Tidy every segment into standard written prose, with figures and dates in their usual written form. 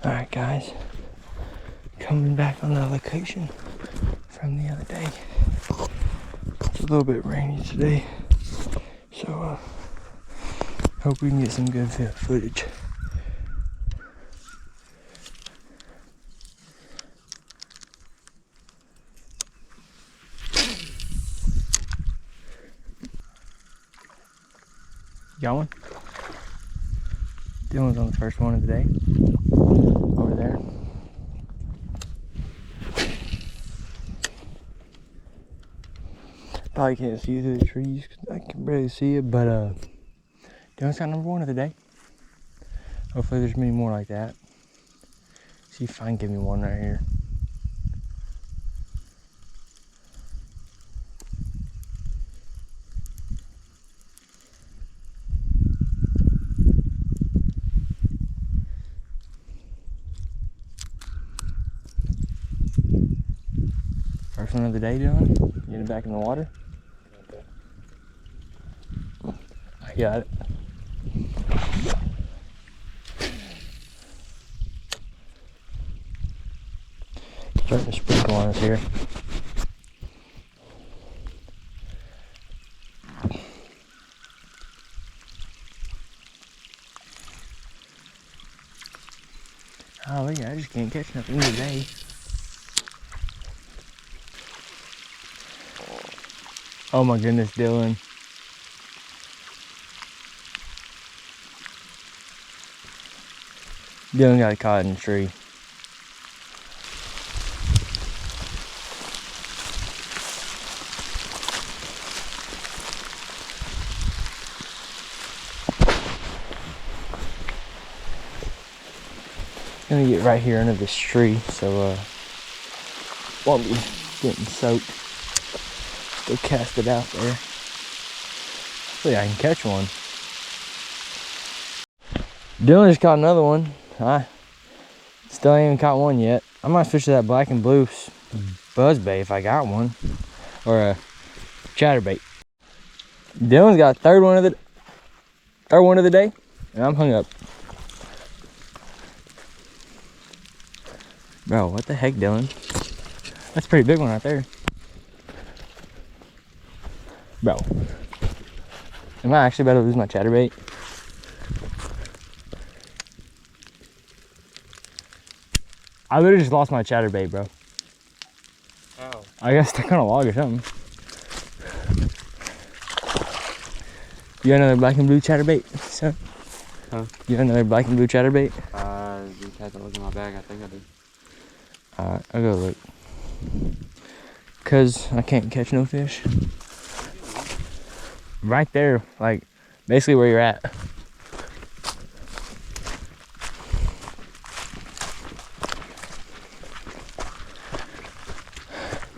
Alright guys, coming back on the location from the other day. It's a little bit rainy today, so hope we can get some good footage. Got one? Dillon's on the first one of the day. Over there. Probably can't see through the trees. I can barely see it, but Dillon's got number one of the day. Hopefully there's many more like that. See if I can give me one right here. First one of the day, Dillon. Get it back in the water. I got it. Starting to sprinkle on us here. Oh, look, I just can't catch nothing today. Oh my goodness, Dillon. Dillon got caught in a tree. Gonna get right here under this tree, so won't be getting soaked. Go cast it out there. Hopefully I can catch one. Dillon just caught another one. I still ain't even caught one yet. I might fish that black and blue buzzbait if I got one, or a chatterbait. Dillon's got third one of the day, and I'm hung up. Bro, what the heck, Dillon? That's a pretty big one right there. Bro, am I actually about to lose my chatterbait? I literally just lost my chatterbait, bro. How? I got stuck on a log or something. You got another black and blue chatterbait, son? Huh? You got another black and blue chatterbait? Just had to look in my bag. I think I did. Alright, I'll go look. Cause I can't catch no fish. Right there, like basically where you're at.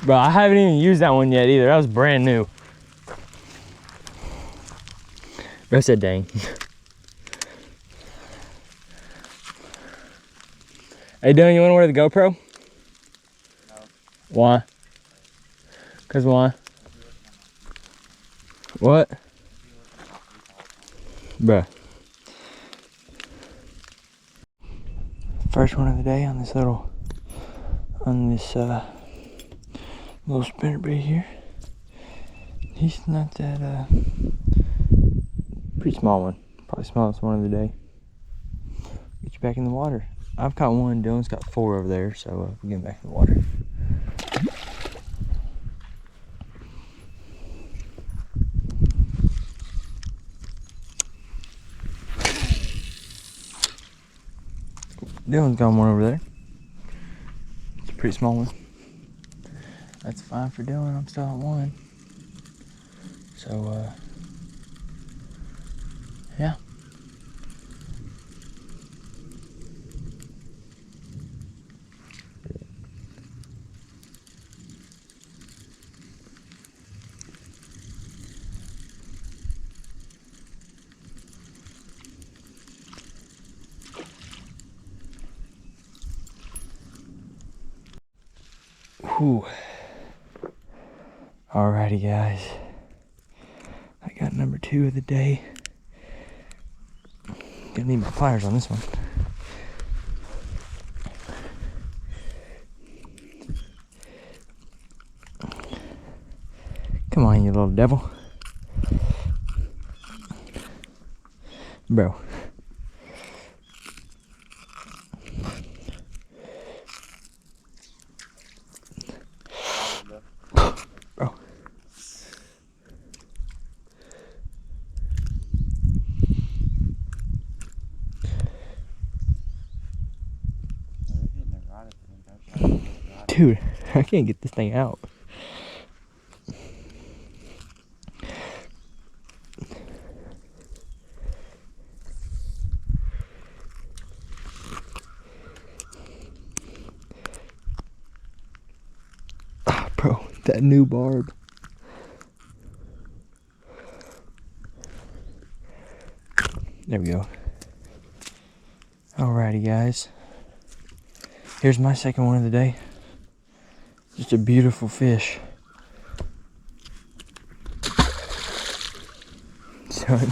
Bro, I haven't even used that one yet either. That was brand new. Bro said dang. Hey Dillon, you wanna wear the GoPro? No. Why? Cause why? What? Bruh. First one of the day on this little spinnerbait here. He's not that pretty small one. Probably smallest one of the day. Get you back in the water. I've caught one, Dillon's got 4 over there, so we're getting back in the water. Dillon's got one over there. It's a pretty small one. That's fine for Dillon. I'm still at 1. So, yeah. Whew. Alrighty guys, I got number 2 of the day. Gonna need my pliers on this one. Come on, you little devil. Bro. Bro. Dude, I can't get this thing out. Ah, bro, that new barb. There we go. Alrighty, guys. Here's my second one of the day. Just a beautiful fish. Son.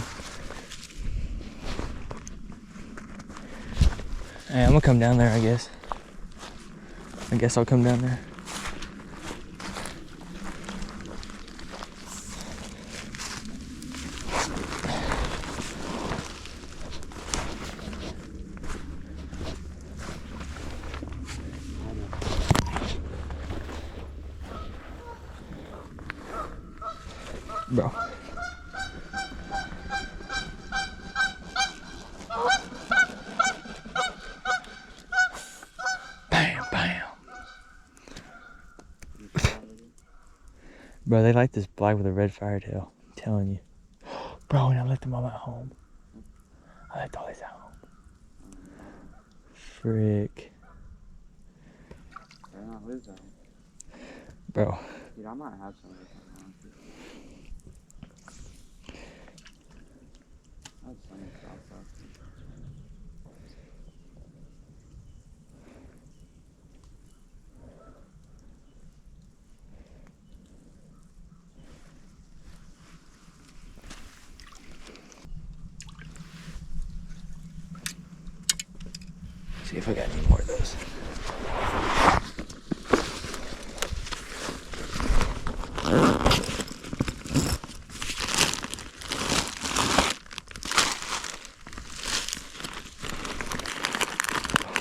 Hey, I'm gonna come down there, I guess. I guess I'll come down there. Bro. Bam, bam. Bro, they like this black with a red fire tail. I'm telling you. Bro, and I left them all at home. I left all these at home. Frick. They're not losing. Bro. Dude, I might have some of this. That's some stuff. See if I got any more of those.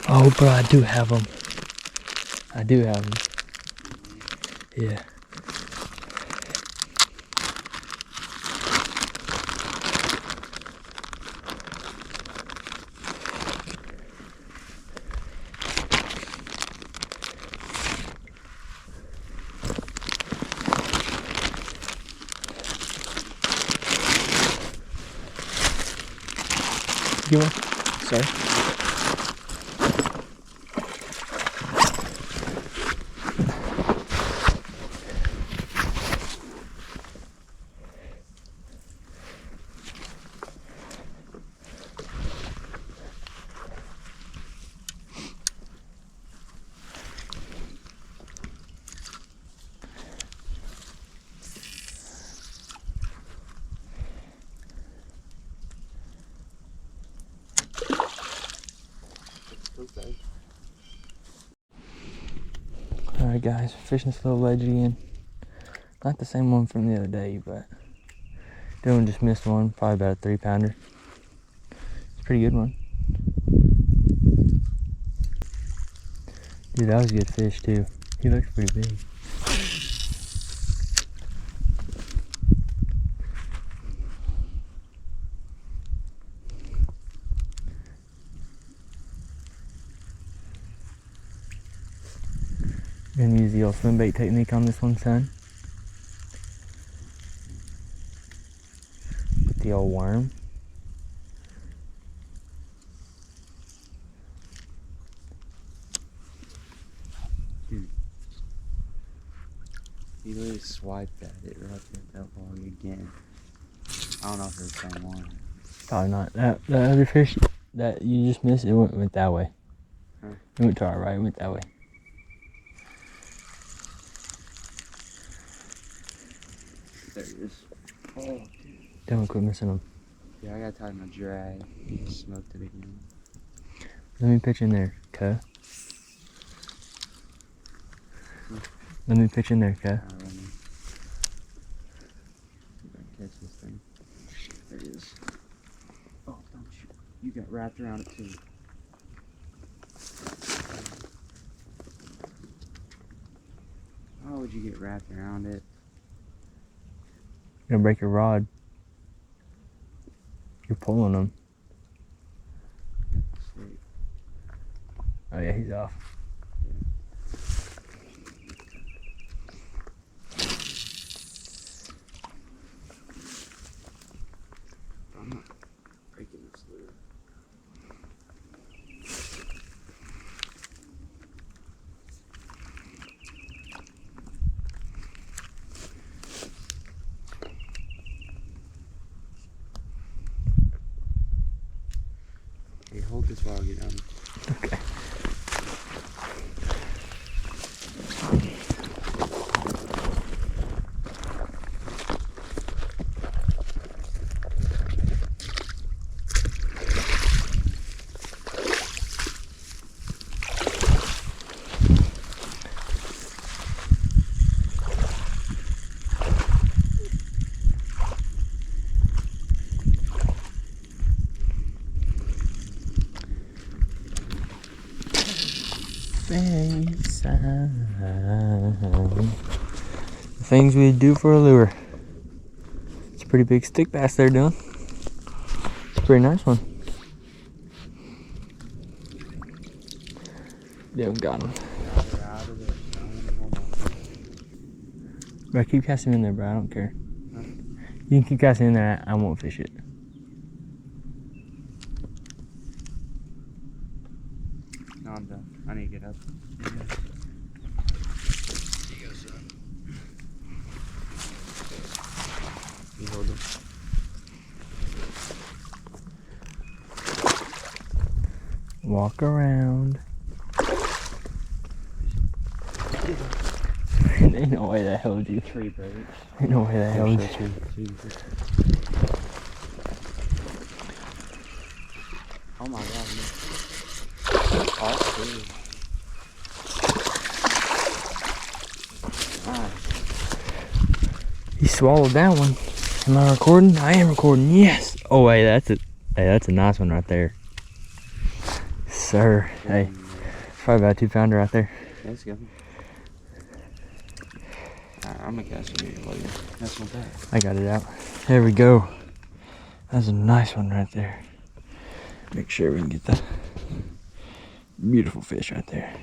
Oh, bro, I do have them. I do have them. Yeah. Give one. Sorry. Alright guys, fishing this little ledge again. Not the same one from the other day, but Dillon just missed one, probably about a 3-pounder. It's a pretty good one. Dude, that was a good fish too. He looks pretty big. I'm gonna use the old swim bait technique on this one, son. With the old worm. Dude. He literally swiped at it right there at that log again. I don't know if it's the same one. Probably not. That other fish that you just missed, it went that way. Huh? It went to our right, it went that way. There he is. Oh, dude. Don't quit missing them. Yeah, I gotta tighten my drag. He smoked it again. Let me pitch in there, cuh. Let me pitch in there, cuh. wrapped around it too. Why would you get wrapped around it? You're gonna break your rod. You're pulling them. Sweet. Oh yeah, he's off. I'm not breaking this lure. Hey, hold this while I get done. Okay. The things we do for a lure. It's a pretty big stick bass there, Dillon. It's a pretty nice one. Yeah, got him. Bro, keep casting in there, bro. I don't care. Huh? You can keep casting in there. I won't fish it. No, I'm done. I need to get up. Here you go, son. You hold it. Walk around. Ain't no way that held you. Tree branch. Ain't no way that held you. Oh my god. All three. He swallowed that one. Am I recording? I am recording. Yes. Oh wait, that's it. Hey, that's a nice one right there, sir. Hey, probably about a 2-pounder right there. Let's go. I'm gonna cast you later. That's not bad. I got it out. There we go. That's a nice one right there. Make sure we can get the beautiful fish right there.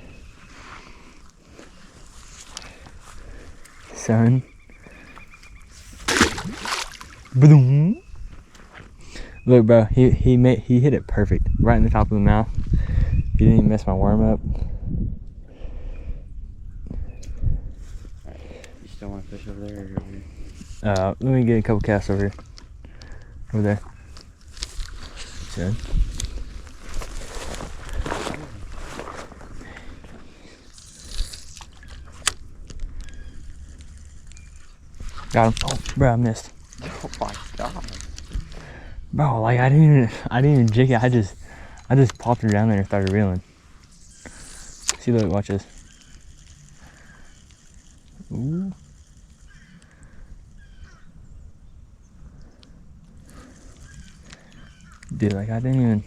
Son. Boom. Look, bro, he hit it perfect, right in the top of the mouth. He didn't even mess my worm up. You still want to fish over there or over here? Let me get a couple casts over here. Over there. Good. Got him. Oh, bro, I missed. Oh my god. Bro, like I didn't even jig it. I just popped her down there and started reeling. See, look, watch this. Ooh. Dude, like I didn't even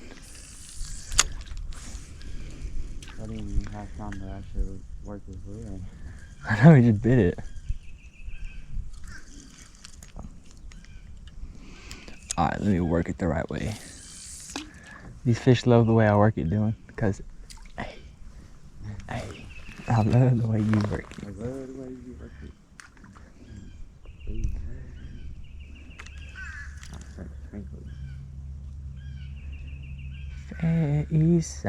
have time to actually work with lure. I know he just bit it. Alright, let me work it the right way. These fish love the way I work it, Dillon, because hey, I love the way you work it. I love the way you work it. Face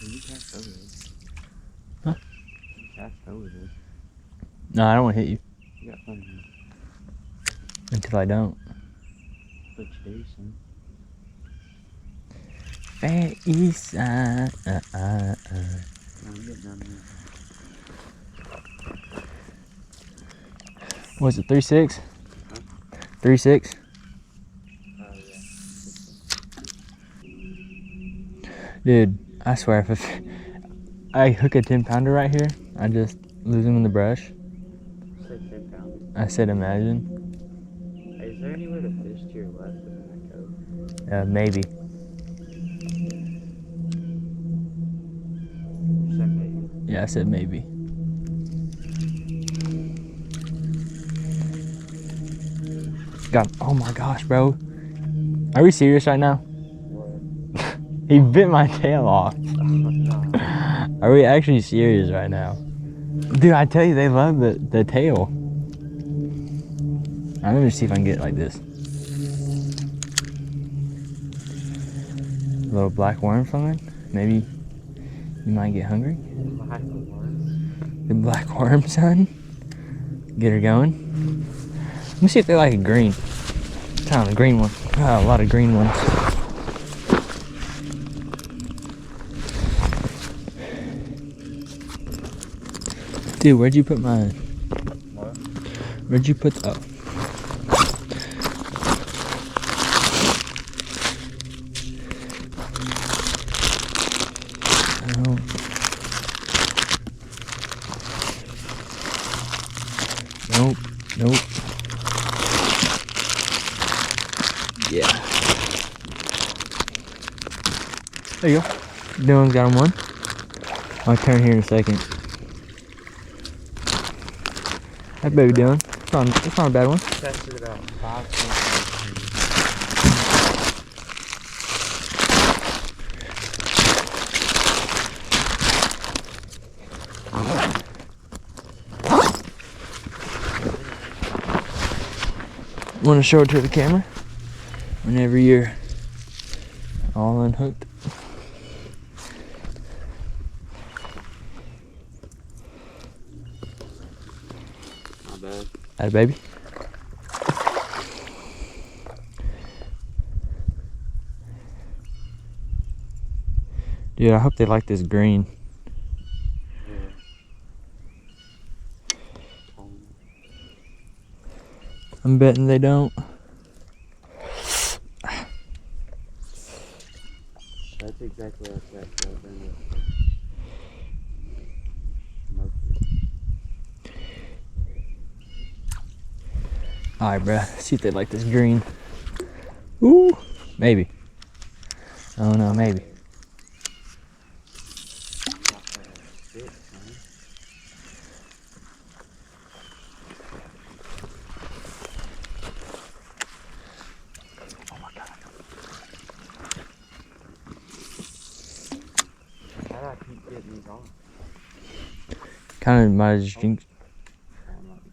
You cast over this. Huh? You cast over this. No, I don't want to hit you You got fun here. until I don't. But Jason. Face No, you get down there. What is it, 3.6? Huh? 3.6? Oh, yeah. Dude, I swear, if I hook a 10-pounder right here, I just lose him in the brush. You said 10 pounds. I said imagine. Hey, is there anywhere to fish to your left within that cove? Maybe. You said maybe. Yeah, I said maybe. God, oh my gosh, bro. Are we serious right now? What? He bit my tail off. Nah. Are we actually serious right now? Dude, I tell you, they love the tail. I'm gonna see if I can get it like this. A little black worm something. Maybe you might get hungry. Black worm? The black worm, son. Get her going. Let me see if they like a green. Found a green one. Oh, a lot of green ones. Dude, where'd you put mine? What? Where'd you put the... Oh. Nope. Nope. Yeah. There you go. Dillon's got him one. I'll turn here in a second. That baby Dillon. It's not a bad one. Tested about 5 centimeters. Want to show it to the camera whenever you're all unhooked. Not bad. That a baby. Dude, I hope they like this green. Yeah. I'm betting they don't. That's exactly what I said. So Alright, bruh. See if they like this green. Ooh, maybe. Oh no, maybe. How do I keep getting these on? Kind of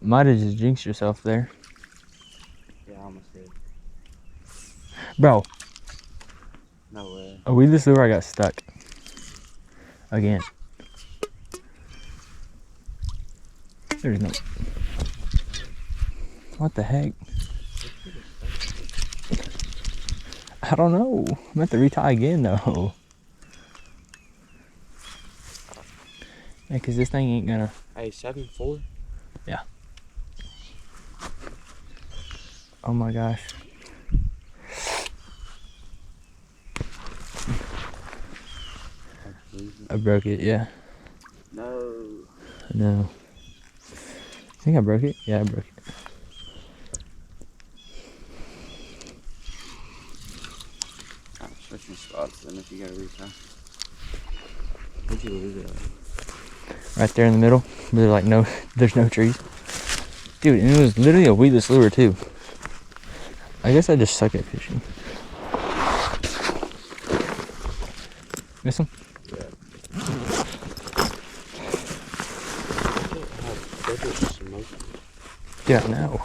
might have just jinxed yourself there. Yeah, I almost did. Bro, No way. a weedless lure I got stuck. Again. There's no... What the heck? I don't know. I'm gonna have to retie again though. Yeah, cause this thing ain't gonna... Hey, 7-4? Yeah. Oh my gosh. I broke it, yeah. No. No. I think I broke it. Yeah, I broke it. I'm switching spots then if you gotta retie. Where'd you lose it at? Right there in the middle. There's like there's no trees. Dude, and it was literally a weedless lure too. I guess I just suck at fishing. Miss him? Yeah. Yeah, I know.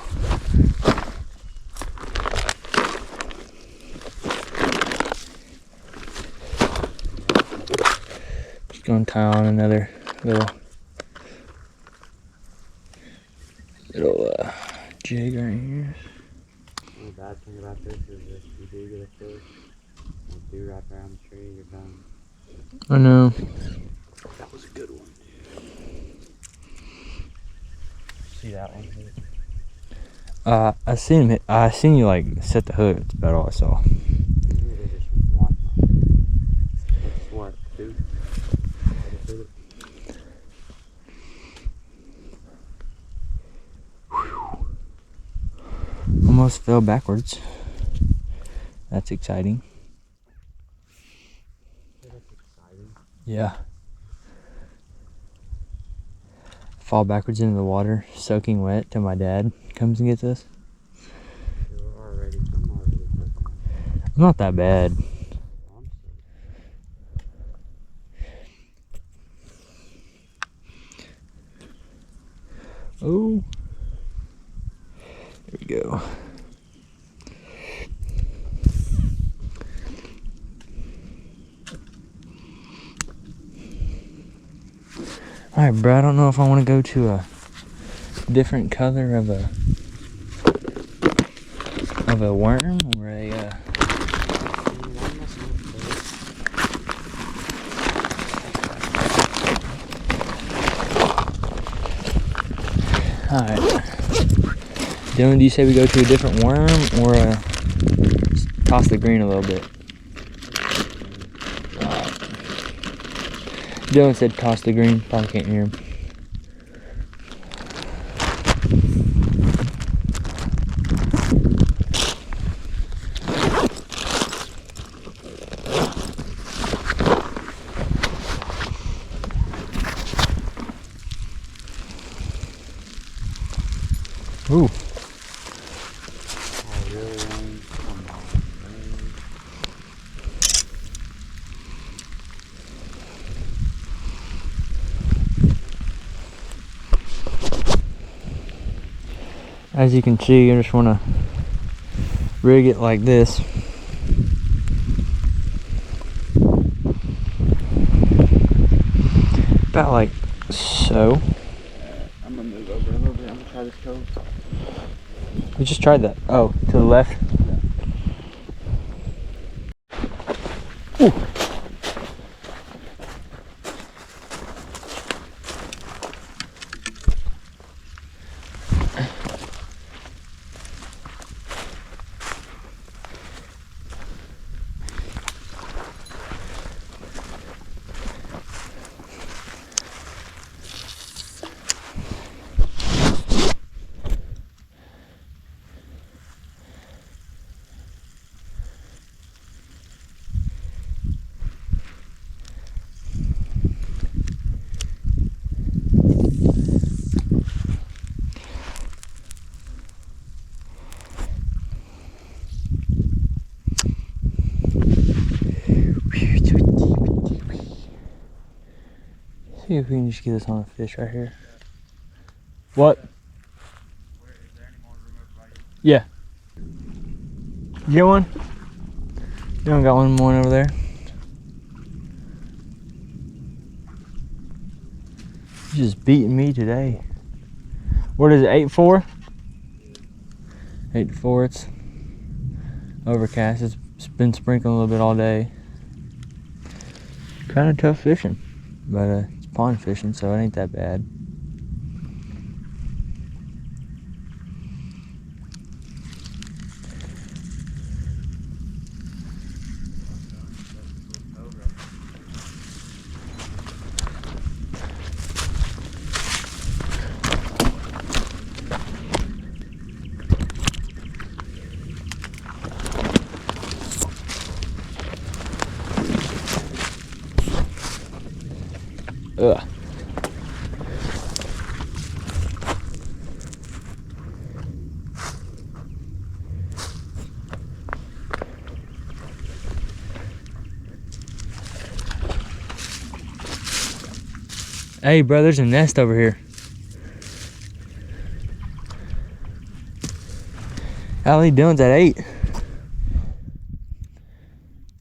Just gonna tie on another little jig right here. The bad thing about this is if you do get a fish, you do wrap around the tree, you're done. I know. That was a good one. See that one? I seen him. I seen you like set the hook. That's about all I saw. Maybe they just want one. That's what, 2? almost fell backwards. That's exciting. Yeah. Fall backwards into the water, soaking wet, till my dad comes and gets us. I'm already broken. I'm not that bad. Oh. There we go. Alright, bro, I don't know if I want to go to a different color of a worm or a Alright. Dylan, do you say we go to a different worm or toss the green a little bit? Dylan said toss the green. Probably can't hear him. Ooh. As you can see, I just want to rig it like this. About like so. I'm gonna move over a little bit. I'm gonna try this cove. We just tried that. Oh, to the left. Ooh. See if we can just get this on a fish right here. What? Is there any more room over by you? Yeah. You get one? You don't got one more over there? You're just beating me today. What is it, 8-4? 8-4, it's overcast. It's been sprinkling a little bit all day. Kind of tough fishing, but it's pond fishing, so it ain't that bad. Ugh. Hey, bro, there's a nest over here. Allie Dillon's at 8.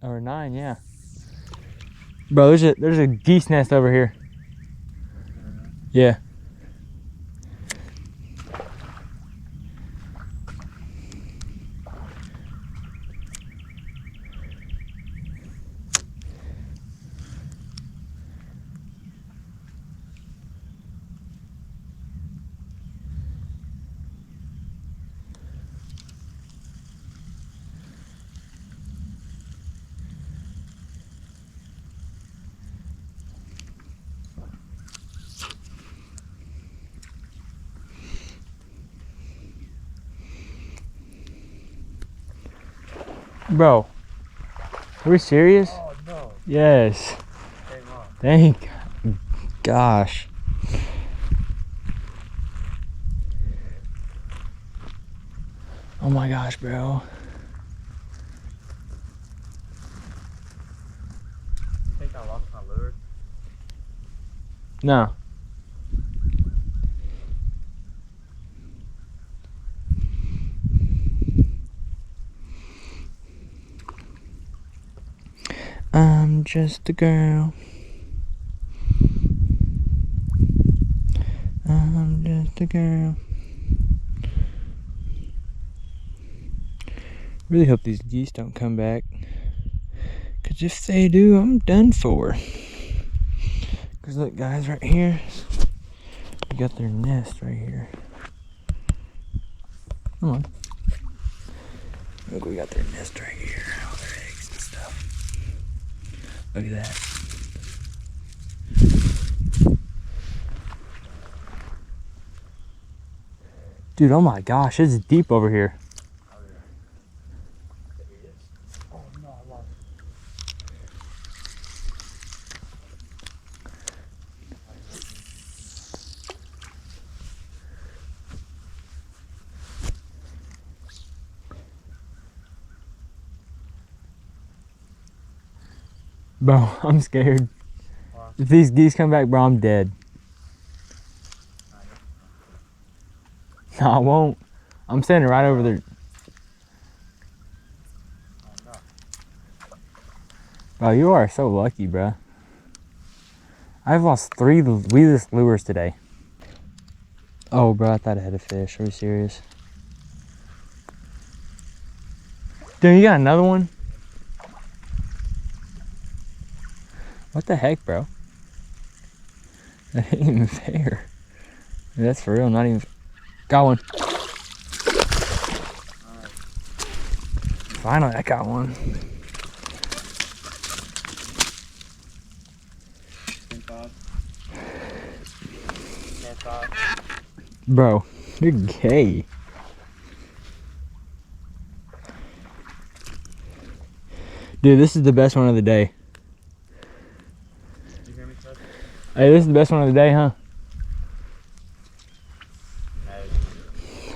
Or 9, yeah. Bro, there's a geese nest over here. Yeah. Bro, are we serious? Oh no. Yes. Thank gosh. Oh my gosh, bro. You think I lost my lure? No. I'm just a girl. I'm just a girl. Really hope these geese don't come back. Cause if they do, I'm done for. Cause look guys, right here, we got their nest right here. Come on. Look, we got their nest right here. All their eggs and stuff. Look at that. Dude, oh my gosh, it's deep over here. Oh no, I lost. Bro, I'm scared. Wow. If these geese come back, bro, I'm dead. No, I won't. I'm standing right over there. Oh no. Bro, you are so lucky, bro. I've lost 3 weedless lures today. Oh, bro, I thought I had a fish. Are you serious? Dude, you got another one? What the heck, bro? That ain't even fair. Dude, that's for real, not even. Got one. Alright. Finally, I got one. Same thoughts. Same thoughts. Bro, you're gay. Dude, this is the best one of the day. Did you hear me, Chris? Hey, this is the best one of the day, huh? Hey.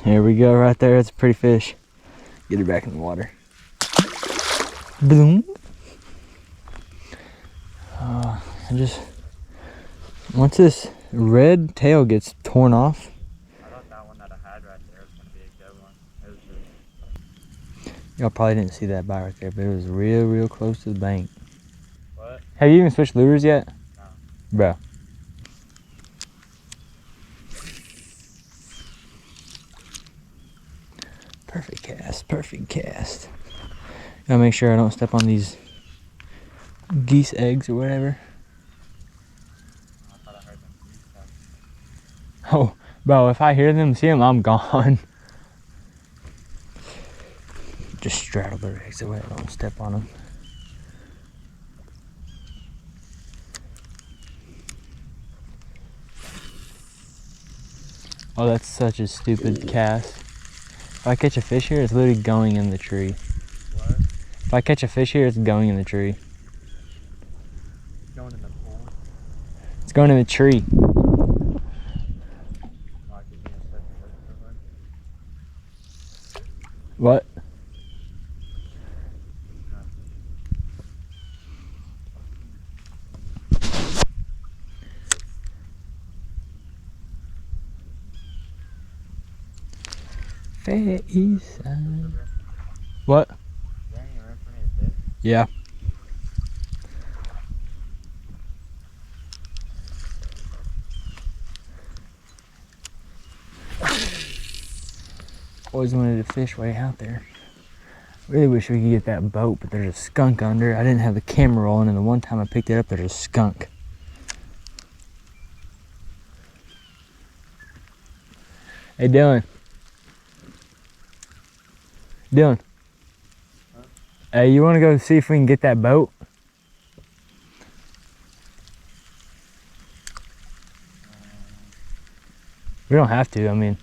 Here we go, right there. It's a pretty fish. Get her back in the water. Boom. And just once this red tail gets torn off. I thought that one that I had right there was gonna be a good one. It was just. Y'all probably didn't see that bite right there, but it was real close to the bank. What? Have you even switched lures yet? No. Bro. Perfect cast, perfect cast. Gotta make sure I don't step on these geese eggs or whatever. I thought I heard them geese stuff. Oh, bro, if I hear them, see them, I'm gone. Just straddle their eggs away, don't step on them. Oh, that's such a stupid cast. If I catch a fish here, it's literally going in the tree. What? If I catch a fish here, it's going in the tree. Going in the pool. It's going in the tree. Oh, I could be in such a good. What? Face. What? Is there any room for me to fish? Yeah. Always wanted to fish way out there. Really wish we could get that boat, but there's a skunk under. I didn't have the camera rolling, and the one time I picked it up, there's a skunk. Hey, Dillon. Dillon. Huh? Hey, you want to go see if we can get that boat? We don't have to, I mean.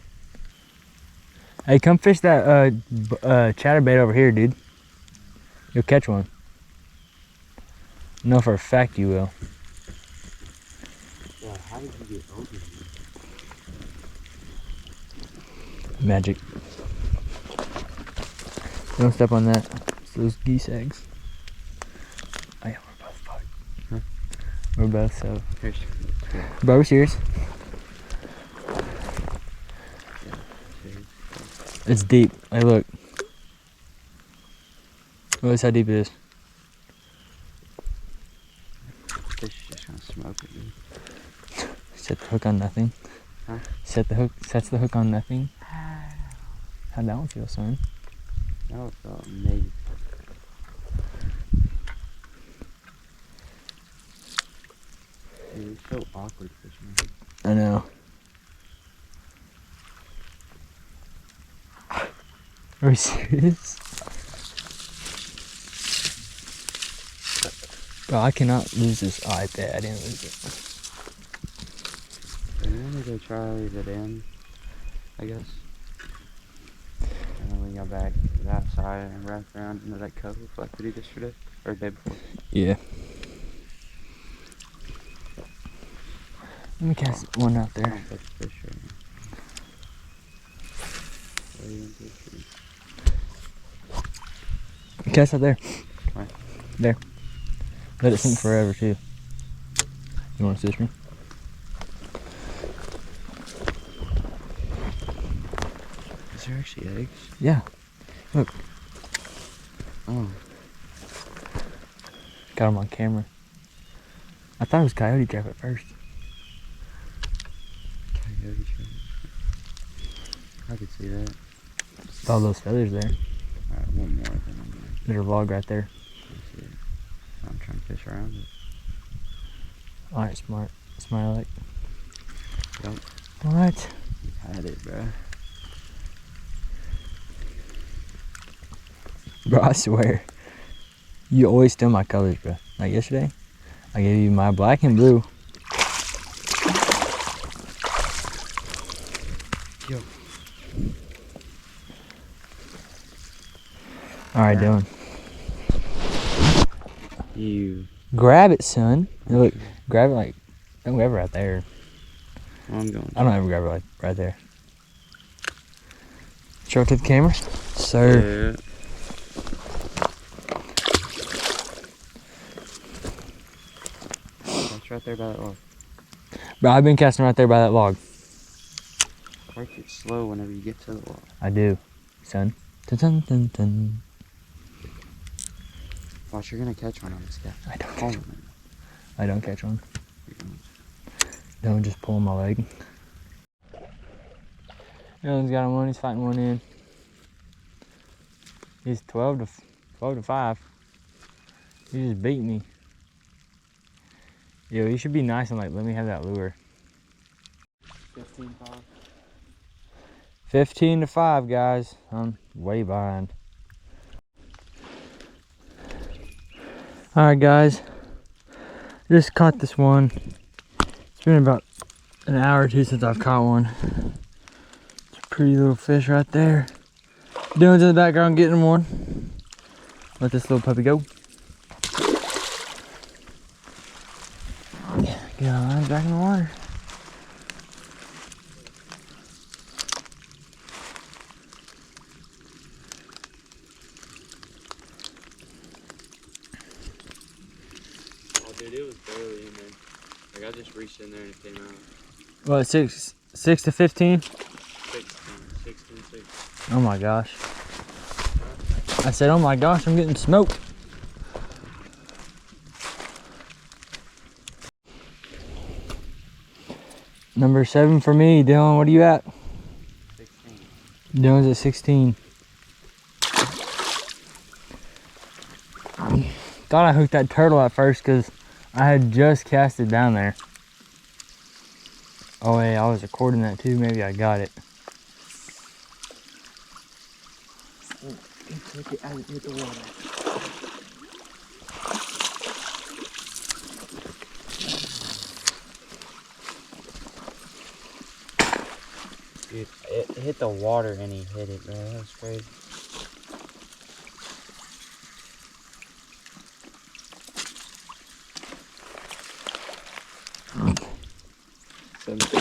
Hey, come fish that chatterbait over here, dude. You'll catch one. I know for a fact you will. Yeah, how did you get over here? Magic. Don't step on that. It's those geese eggs. Oh yeah, we're both fucked. Huh? We're both so. Here's Bro, we're serious. yeah, serious. It's deep. Hey, look. Notice how deep it is. Fish is just gonna smoke it, dude. Set the hook on nothing. Huh? Sets the hook on nothing. How'd that one feel, son? That would feel amazing. Dude, it's so awkward fishing. I know. Are we serious? Bro, I cannot lose this iPad. I didn't lose it. And then we go try it in, I guess. And then we go back to that side and wrap around into that cove like we did yesterday, or the day before. Yeah. Let me cast one out I there. don't catch fish right now. Way into the tree. Cast out there. Where? There. Let it sink forever too. You want to assist me? Is there actually eggs? Yeah. Look. Oh. Got them on camera. I thought it was coyote trap at first. Coyote trap. I could see that. With all those feathers there. Alright, one more then I'm gonna There's a log right there. see it. I'm trying to fish around it. Alright, smart. Smart Alec. Yep. Alright. You had it, bro. Bro, I swear. You always steal my colors, bro. Like yesterday, I gave you my black and blue. Yo. Alright, Dillon. You. Grab it, son. Look, grab it like, don't grab it right there. I'm going. I don't ever grab it like right there. Show it to the camera. Sir. Yeah. That's right there by that log. Bro, I've been casting right there by that log. Work it slow whenever you get to the log. I do, son. Dun, dun, dun, dun. Watch, you're gonna catch one on this guy. I don't Call catch him. I don't catch one. You're gonna- Don't just pull my leg. Dylan's got him one. He's fighting one in. He's 12 to 5. He just beat me. Yo, you should be nice and like let me have that lure. 15-5. 15 to 5, guys. I'm way behind. All right, guys. Just caught this one. It's been about an hour or two since I've caught one. It's a pretty little fish right there. Dylan's in the background getting one. Let this little puppy go. Get our line back in the water. Oh, dude, it was barely in there. Like, I just reached in there and it came out. What, 6 to 15? 16, 6. Oh my gosh. I said, oh my gosh, I'm getting smoked. Number 7 for me. Dylan, what are you at? 16. Dylan's at 16. Thought I hooked that turtle at first because I had just cast it down there. Oh hey, I was recording that too. Maybe I got it. He took it as it hit the water. Dude, it hit the water and he hit it, bro. That was crazy. 17.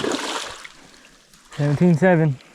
17-7.